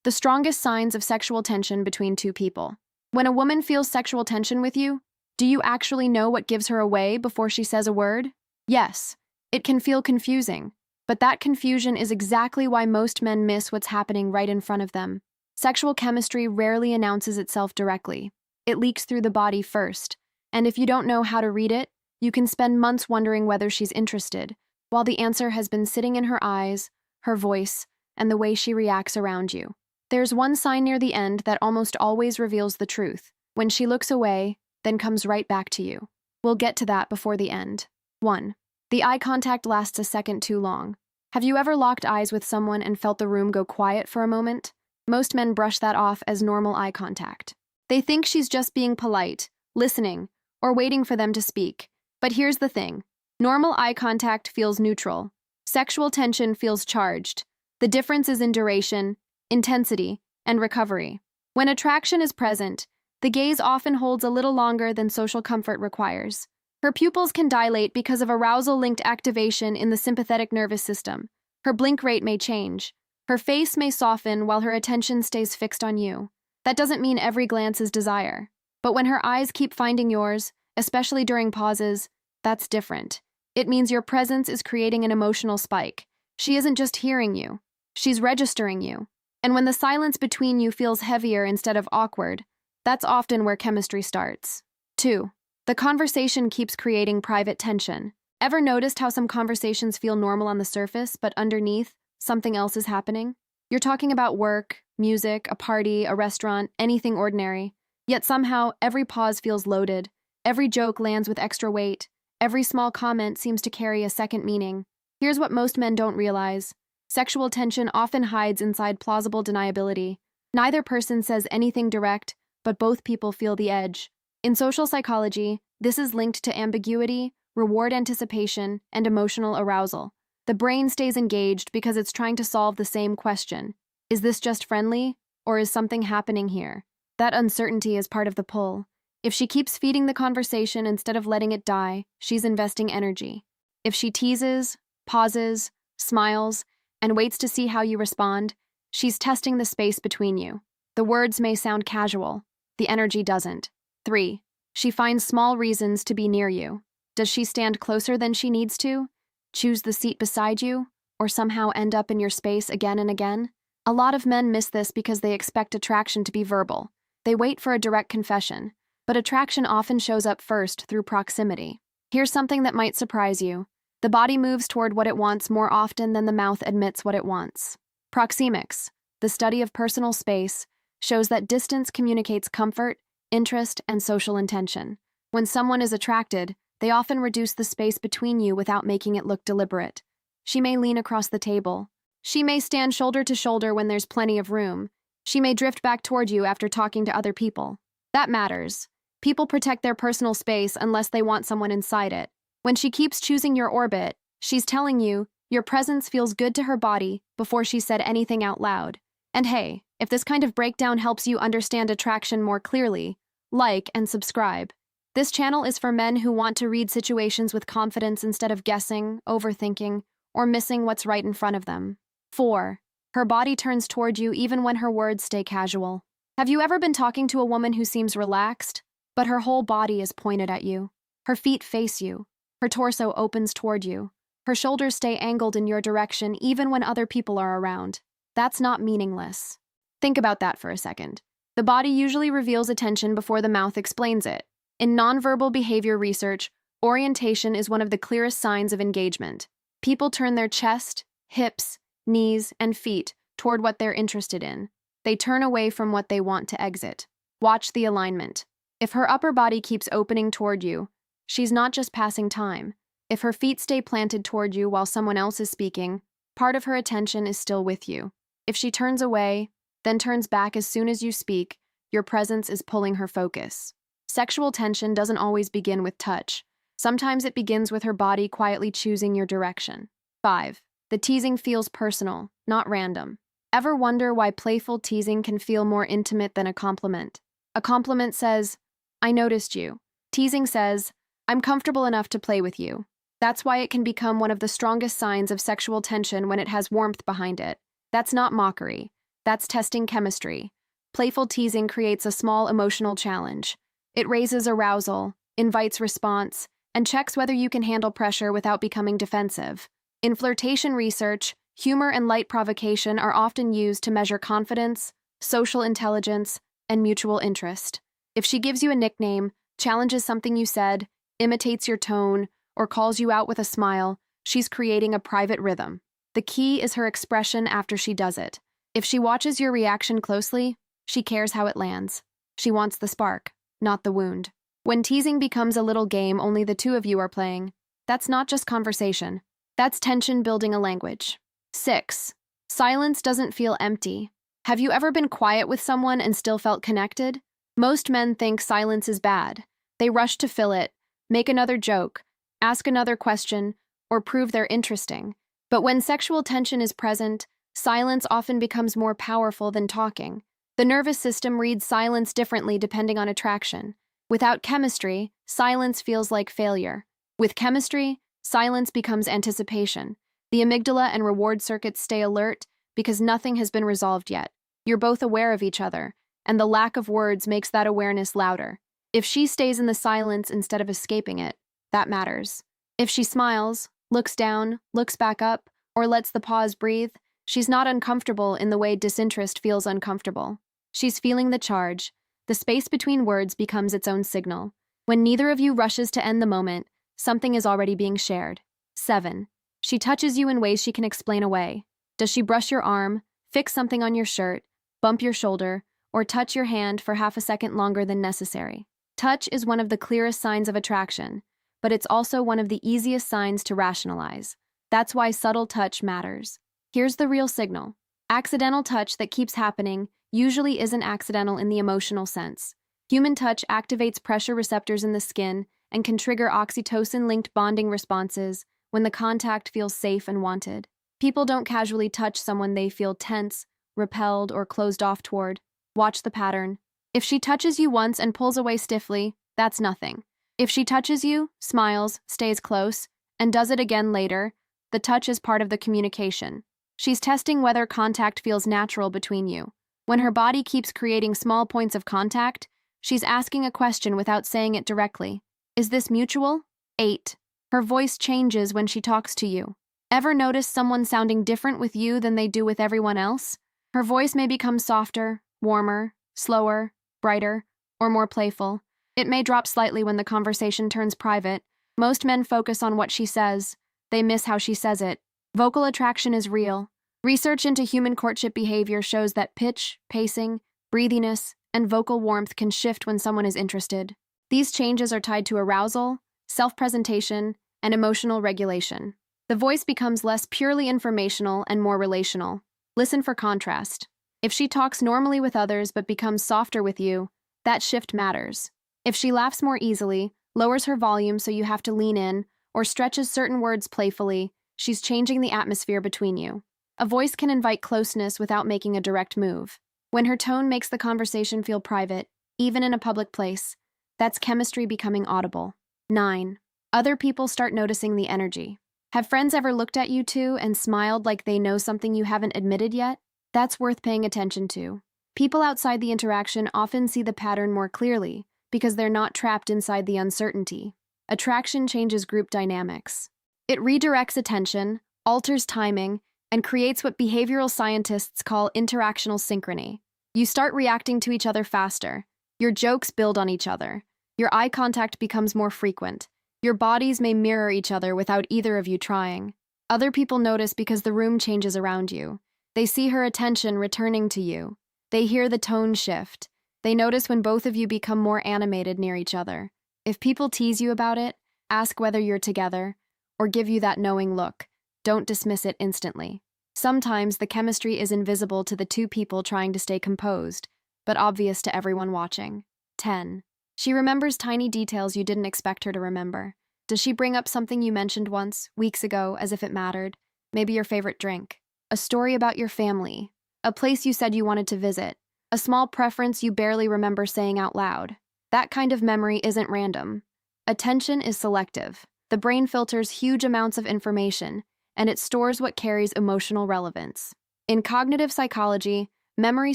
The strongest signs of sexual tension between two people. When a woman feels sexual tension with you, do you actually know what gives her away before she says a word? Yes, it can feel confusing, but that confusion is exactly why most men miss what's happening right in front of them. Sexual chemistry rarely announces itself directly. It leaks through the body first, and if you don't know how to read it, you can spend months wondering whether she's interested, while the answer has been sitting in her eyes, her voice, and the way she reacts around you. There's one sign near the end that almost always reveals the truth. When she looks away, then comes right back to you. We'll get to that before the end. 1. The eye contact lasts a second too long. Have you ever locked eyes with someone and felt the room go quiet for a moment? Most men brush that off as normal eye contact. They think she's just being polite, listening, or waiting for them to speak. But here's the thing. Normal eye contact feels neutral. Sexual tension feels charged. The difference is in duration, intensity, and recovery. When attraction is present, the gaze often holds a little longer than social comfort requires. Her pupils can dilate because of arousal-linked activation in the sympathetic nervous system. Her blink rate may change. Her face may soften while her attention stays fixed on you. That doesn't mean every glance is desire. But when her eyes keep finding yours, especially during pauses, that's different. It means your presence is creating an emotional spike. She isn't just hearing you. She's registering you. And when the silence between you feels heavier instead of awkward, that's often where chemistry starts. 2. The conversation keeps creating private tension. Ever noticed how some conversations feel normal on the surface, but underneath, something else is happening? You're talking about work, music, a party, a restaurant, anything ordinary. Yet somehow, every pause feels loaded. Every joke lands with extra weight. Every small comment seems to carry a second meaning. Here's what most men don't realize. Sexual tension often hides inside plausible deniability. Neither person says anything direct, but both people feel the edge. In social psychology, this is linked to ambiguity, reward anticipation, and emotional arousal. The brain stays engaged because it's trying to solve the same question. Is this just friendly, or is something happening here? That uncertainty is part of the pull. If she keeps feeding the conversation instead of letting it die, she's investing energy. If she teases, pauses, smiles, and waits to see how you respond, she's testing the space between you. The words may sound casual. The energy doesn't. 3. She finds small reasons to be near you. Does she stand closer than she needs to? Choose the seat beside you? Or somehow end up in your space again and again? A lot of men miss this because they expect attraction to be verbal. They wait for a direct confession. But attraction often shows up first through proximity. Here's something that might surprise you. The body moves toward what it wants more often than the mouth admits what it wants. Proxemics, the study of personal space, shows that distance communicates comfort, interest, and social intention. When someone is attracted, they often reduce the space between you without making it look deliberate. She may lean across the table. She may stand shoulder to shoulder when there's plenty of room. She may drift back toward you after talking to other people. That matters. People protect their personal space unless they want someone inside it. When she keeps choosing your orbit, she's telling you your presence feels good to her body before she said anything out loud. And hey, if this kind of breakdown helps you understand attraction more clearly, like and subscribe. This channel is for men who want to read situations with confidence instead of guessing, overthinking, or missing what's right in front of them. 4. Her body turns toward you even when her words stay casual. Have you ever been talking to a woman who seems relaxed, but her whole body is pointed at you? Her feet face you. Her torso opens toward you. Her shoulders stay angled in your direction even when other people are around. That's not meaningless. Think about that for a second. The body usually reveals attention before the mouth explains it. In nonverbal behavior research, orientation is one of the clearest signs of engagement. People turn their chest, hips, knees, and feet toward what they're interested in. They turn away from what they want to exit. Watch the alignment. If her upper body keeps opening toward you, she's not just passing time. If her feet stay planted toward you while someone else is speaking, part of her attention is still with you. If she turns away, then turns back as soon as you speak, your presence is pulling her focus. Sexual tension doesn't always begin with touch. Sometimes it begins with her body quietly choosing your direction. 5. The teasing feels personal, not random. Ever wonder why playful teasing can feel more intimate than a compliment? A compliment says, "I noticed you." Teasing says, "I'm comfortable enough to play with you." That's why it can become one of the strongest signs of sexual tension when it has warmth behind it. That's not mockery. That's testing chemistry. Playful teasing creates a small emotional challenge. It raises arousal, invites response, and checks whether you can handle pressure without becoming defensive. In flirtation research, humor and light provocation are often used to measure confidence, social intelligence, and mutual interest. If she gives you a nickname, challenges something you said, imitates your tone, or calls you out with a smile, she's creating a private rhythm. The key is her expression after she does it. If she watches your reaction closely, she cares how it lands. She wants the spark, not the wound. When teasing becomes a little game only the two of you are playing, that's not just conversation. That's tension building a language. 6. Silence doesn't feel empty. Have you ever been quiet with someone and still felt connected? Most men think silence is bad. They rush to fill it, make another joke, ask another question, or prove they're interesting. But when sexual tension is present, silence often becomes more powerful than talking. The nervous system reads silence differently depending on attraction. Without chemistry, silence feels like failure. With chemistry, silence becomes anticipation. The amygdala and reward circuits stay alert because nothing has been resolved yet. You're both aware of each other, and the lack of words makes that awareness louder. If she stays in the silence instead of escaping it, that matters. If she smiles, looks down, looks back up, or lets the pause breathe, she's not uncomfortable in the way disinterest feels uncomfortable. She's feeling the charge. The space between words becomes its own signal. When neither of you rushes to end the moment, something is already being shared. 7. She touches you in ways she can explain away. Does she brush your arm, fix something on your shirt, bump your shoulder, or touch your hand for half a second longer than necessary? Touch is one of the clearest signs of attraction, but it's also one of the easiest signs to rationalize. That's why subtle touch matters. Here's the real signal. Accidental touch that keeps happening usually isn't accidental in the emotional sense. Human touch activates pressure receptors in the skin and can trigger oxytocin-linked bonding responses when the contact feels safe and wanted. People don't casually touch someone they feel tense, repelled, or closed off toward. Watch the pattern. If she touches you once and pulls away stiffly, that's nothing. If she touches you, smiles, stays close, and does it again later, the touch is part of the communication. She's testing whether contact feels natural between you. When her body keeps creating small points of contact, she's asking a question without saying it directly. Is this mutual? 8. Her voice changes when she talks to you. Ever notice someone sounding different with you than they do with everyone else? Her voice may become softer, warmer, slower, brighter, or more playful. It may drop slightly when the conversation turns private. Most men focus on what she says. They miss how she says it. Vocal attraction is real. Research into human courtship behavior shows that pitch, pacing, breathiness, and vocal warmth can shift when someone is interested. These changes are tied to arousal, self-presentation, and emotional regulation. The voice becomes less purely informational and more relational. Listen for contrast. If she talks normally with others but becomes softer with you, that shift matters. If she laughs more easily, lowers her volume so you have to lean in, or stretches certain words playfully, she's changing the atmosphere between you. A voice can invite closeness without making a direct move. When her tone makes the conversation feel private, even in a public place, that's chemistry becoming audible. 9. Other people start noticing the energy. Have friends ever looked at you two and smiled like they know something you haven't admitted yet? That's worth paying attention to. People outside the interaction often see the pattern more clearly because they're not trapped inside the uncertainty. Attraction changes group dynamics. It redirects attention, alters timing, and creates what behavioral scientists call interactional synchrony. You start reacting to each other faster. Your jokes build on each other. Your eye contact becomes more frequent. Your bodies may mirror each other without either of you trying. Other people notice because the room changes around you. They see her attention returning to you. They hear the tone shift. They notice when both of you become more animated near each other. If people tease you about it, ask whether you're together, or give you that knowing look. Don't dismiss it instantly. Sometimes the chemistry is invisible to the two people trying to stay composed, but obvious to everyone watching. 10. She remembers tiny details you didn't expect her to remember. Does she bring up something you mentioned once, weeks ago, as if it mattered? Maybe your favorite drink. A story about your family. A place you said you wanted to visit. A small preference you barely remember saying out loud. That kind of memory isn't random. Attention is selective. The brain filters huge amounts of information, and it stores what carries emotional relevance. In cognitive psychology, Memory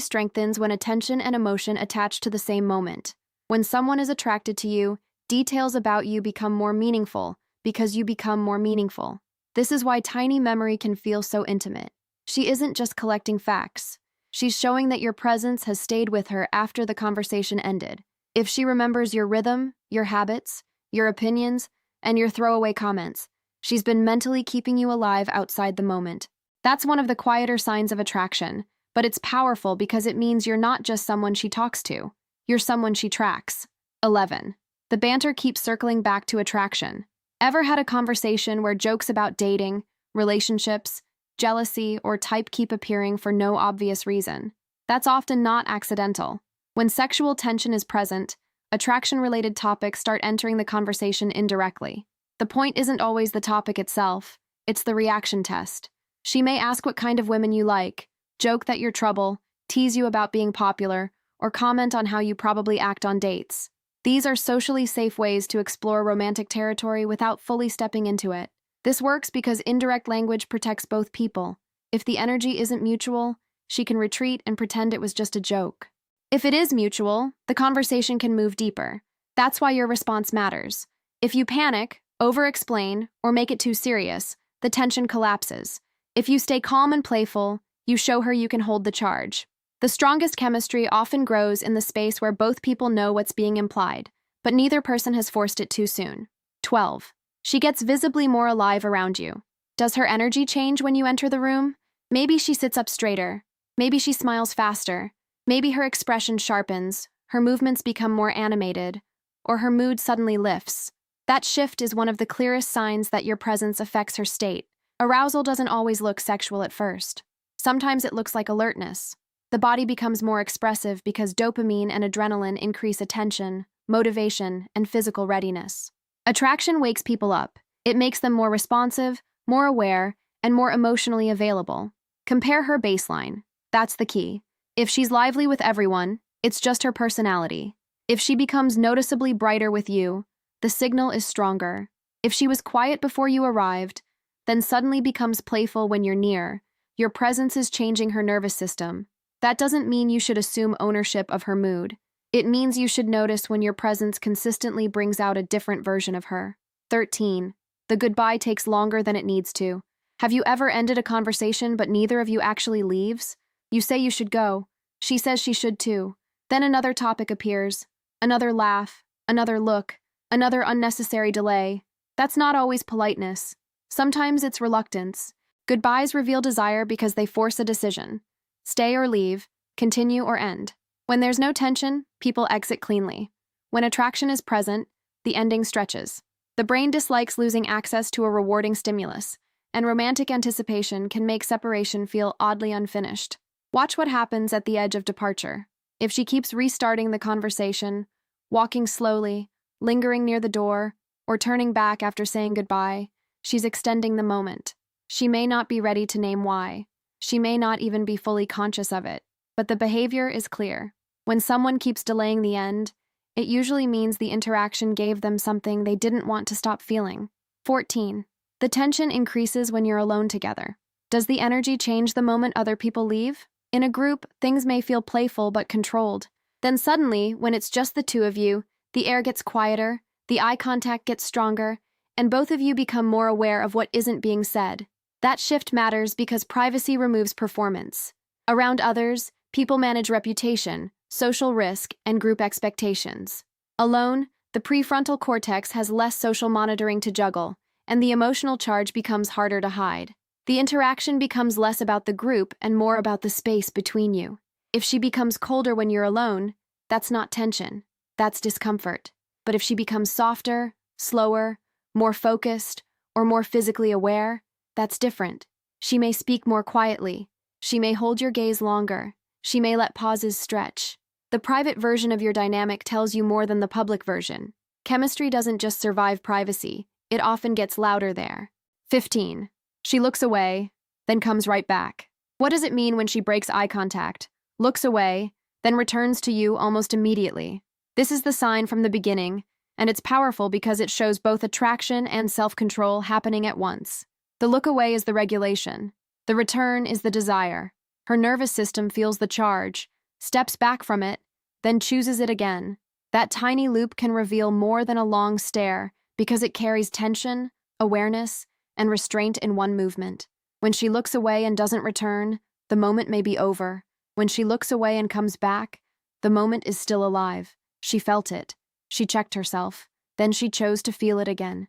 strengthens when attention and emotion attach to the same moment. When someone is attracted to you, details about you become more meaningful because you become more meaningful. This is why tiny memory can feel so intimate. She isn't just collecting facts. She's showing that your presence has stayed with her after the conversation ended. If she remembers your rhythm, your habits, your opinions, and your throwaway comments, she's been mentally keeping you alive outside the moment. That's one of the quieter signs of attraction, but it's powerful because it means you're not just someone she talks to. You're someone she tracks. 11. The banter keeps circling back to attraction. Ever had a conversation where jokes about dating, relationships, jealousy, or type keep appearing for no obvious reason? That's often not accidental. When sexual tension is present, attraction-related topics start entering the conversation indirectly. The point isn't always the topic itself, it's the reaction test. She may ask what kind of women you like, joke that you're trouble, tease you about being popular, or comment on how you probably act on dates. These are socially safe ways to explore romantic territory without fully stepping into it. This works because indirect language protects both people. If the energy isn't mutual, she can retreat and pretend it was just a joke. If it is mutual, the conversation can move deeper. That's why your response matters. If you panic, over-explain, or make it too serious, the tension collapses. If you stay calm and playful, you show her you can hold the charge. The strongest chemistry often grows in the space where both people know what's being implied, but neither person has forced it too soon. 12. She gets visibly more alive around you. Does her energy change when you enter the room? Maybe she sits up straighter. Maybe she smiles faster. Maybe her expression sharpens, her movements become more animated, or her mood suddenly lifts. That shift is one of the clearest signs that your presence affects her state. Arousal doesn't always look sexual at first. Sometimes it looks like alertness. The body becomes more expressive because dopamine and adrenaline increase attention, motivation, and physical readiness. Attraction wakes people up. It makes them more responsive, more aware, and more emotionally available. Compare her baseline. That's the key. If she's lively with everyone, it's just her personality. If she becomes noticeably brighter with you, the signal is stronger. If she was quiet before you arrived, then suddenly becomes playful when you're near, your presence is changing her nervous system. That doesn't mean you should assume ownership of her mood. It means you should notice when your presence consistently brings out a different version of her. 13. The goodbye takes longer than it needs to. Have you ever ended a conversation but neither of you actually leaves? You say you should go. She says she should too. Then another topic appears. Another laugh, another look, another unnecessary delay. That's not always politeness. Sometimes it's reluctance. Goodbyes reveal desire because they force a decision. Stay or leave, continue or end. When there's no tension, people exit cleanly. When attraction is present, the ending stretches. The brain dislikes losing access to a rewarding stimulus, and romantic anticipation can make separation feel oddly unfinished. Watch what happens at the edge of departure. If she keeps restarting the conversation, walking slowly, lingering near the door, or turning back after saying goodbye, she's extending the moment. She may not be ready to name why. She may not even be fully conscious of it, but the behavior is clear. When someone keeps delaying the end, it usually means the interaction gave them something they didn't want to stop feeling. 14. The tension increases when you're alone together. Does the energy change the moment other people leave? In a group, things may feel playful but controlled. Then suddenly, when it's just the two of you, the air gets quieter, the eye contact gets stronger, and both of you become more aware of what isn't being said. That shift matters because privacy removes performance. Around others, people manage reputation, social risk, and group expectations. Alone, the prefrontal cortex has less social monitoring to juggle, and the emotional charge becomes harder to hide. The interaction becomes less about the group and more about the space between you. If she becomes colder when you're alone, that's not tension, that's discomfort. But if she becomes softer, slower, more focused, or more physically aware, that's different. She may speak more quietly. She may hold your gaze longer. She may let pauses stretch. The private version of your dynamic tells you more than the public version. Chemistry doesn't just survive privacy, it often gets louder there. 15. She looks away, then comes right back. What does it mean when she breaks eye contact, looks away, then returns to you almost immediately? This is the sign from the beginning, and it's powerful because it shows both attraction and self-control happening at once. The look away is the regulation. The return is the desire. Her nervous system feels the charge, steps back from it, then chooses it again. That tiny loop can reveal more than a long stare because it carries tension, awareness, and restraint in one movement. When she looks away and doesn't return, the moment may be over. When she looks away and comes back, the moment is still alive. She felt it. She checked herself. Then she chose to feel it again.